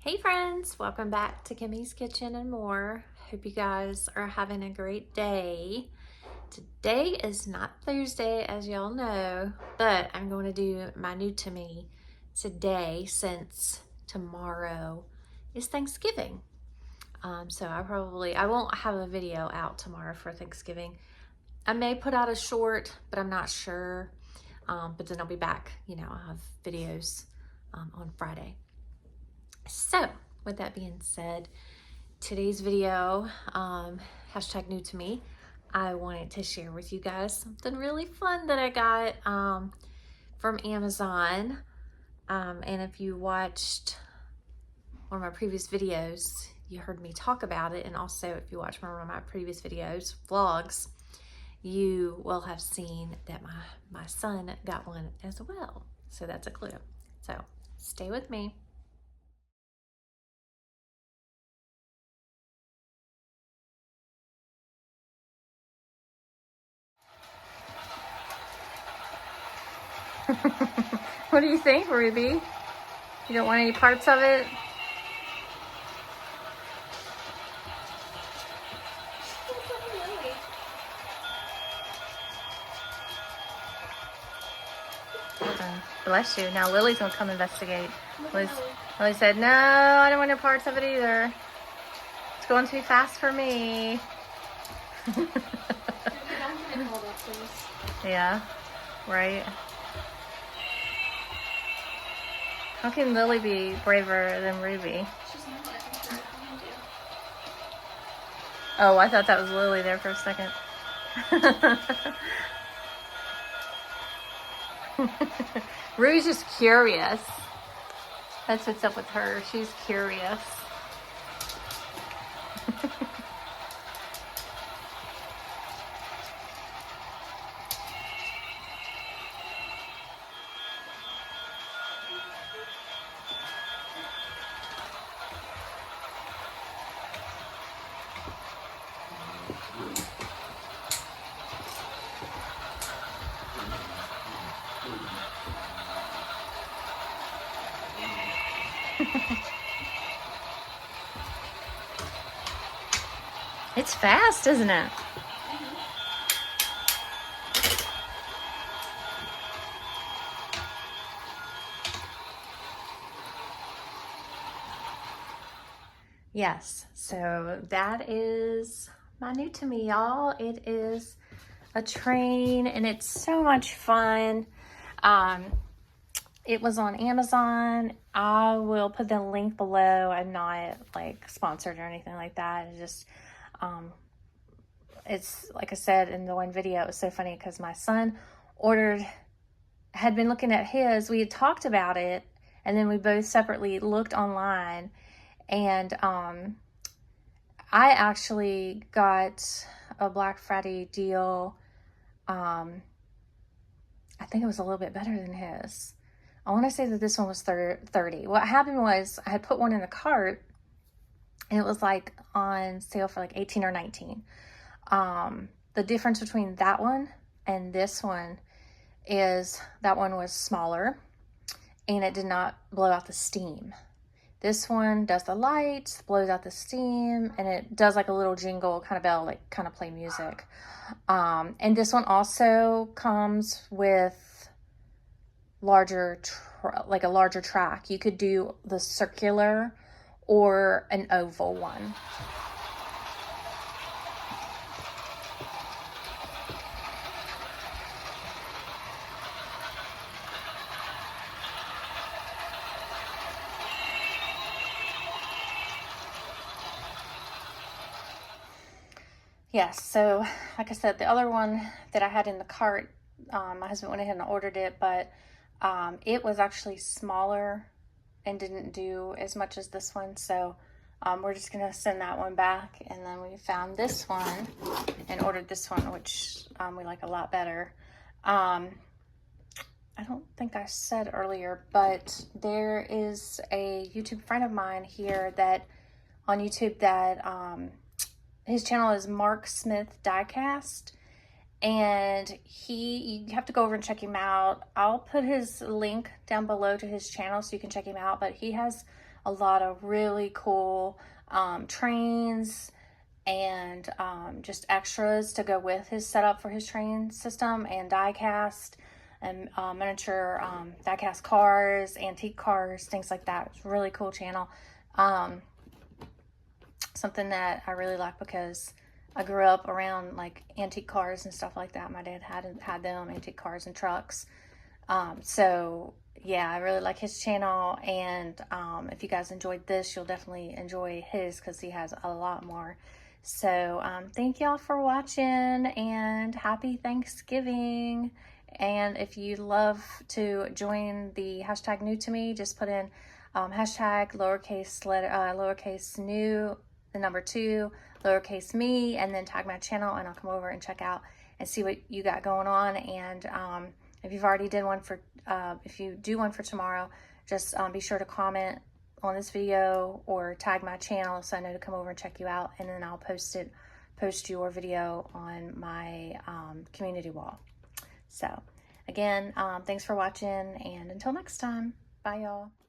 Hey friends, welcome back to Kimmy's Kitchen and More. Hope you guys are having a great day. Today is not Thursday, as y'all know, but I'm going to do my new to me today since tomorrow is Thanksgiving. So I won't have a video out tomorrow for Thanksgiving. I may put out a short, but I'm not sure. But then I'll be back, I'll have videos on Friday. So with that being said, today's video, hashtag new to me, I wanted to share with you guys something really fun that I got from Amazon. And if you watched one of my previous videos, you heard me talk about it. And also if you watched one of my previous videos, vlogs, you will have seen that my son got one as well. So that's a clue. So stay with me. What do you think, Ruby? You don't want any parts of it? Bless you. Now Lily's gonna come investigate. Lily said, no, I don't want no parts of it either. It's going too fast for me. Yeah, right. How can Lily be braver than Ruby? Oh, I thought that was Lily there for a second. Ruby's just curious. That's what's up with her. She's curious. It's fast, isn't it? Yes, so that is my new to me, y'all. It is a train and it's so much fun. It was on Amazon. I will put the link below. I'm not like sponsored or anything like that. It's just, it's like I said in the one video, it was so funny because my son had been looking at his. We had talked about it and then we both separately looked online. And I actually got a Black Friday deal. I think it was a little bit better than his. I want to say that this one was 30. What happened was I had put one in the cart and it was like on sale for like 18 or 19. The difference between that one and this one is that one was smaller and it did not blow out the steam. This one does the lights, blows out the steam, and it does like a little jingle kind of bell, like kind of play music. And this one also comes with like a larger track. You could do the circular or an oval one. Yes, so like I said, the other one that I had in the cart, my husband went ahead and ordered it, but it was actually smaller and didn't do as much as this one. So we're just going to send that one back. And then we found this one and ordered this one, which we like a lot better. I don't think I said earlier, but there is a YouTube friend of mine here on YouTube that his channel is Mark Smith Diecast, and you have to go over and check him out. I'll put his link down below to his channel so you can check him out, but he has a lot of really cool trains and just extras to go with his setup for his train system, and die cast and miniature die cast cars, antique cars, things like that. It's a really cool channel. Something that I really like because I grew up around like antique cars and stuff like that. My dad had them, antique cars and trucks. So yeah, I really like his channel, and if you guys enjoyed this, you'll definitely enjoy his because he has a lot more. So thank y'all for watching, and happy Thanksgiving. And if you'd love to join the hashtag new to me, just put in hashtag lowercase new, the number 2, lowercase me, and then tag my channel, and I'll come over and check out and see what you got going on. And if you've already did one for, if you do one for tomorrow, just be sure to comment on this video or tag my channel so I know to come over and check you out, and then I'll post your video on my community wall. So again, thanks for watching, and until next time, bye y'all.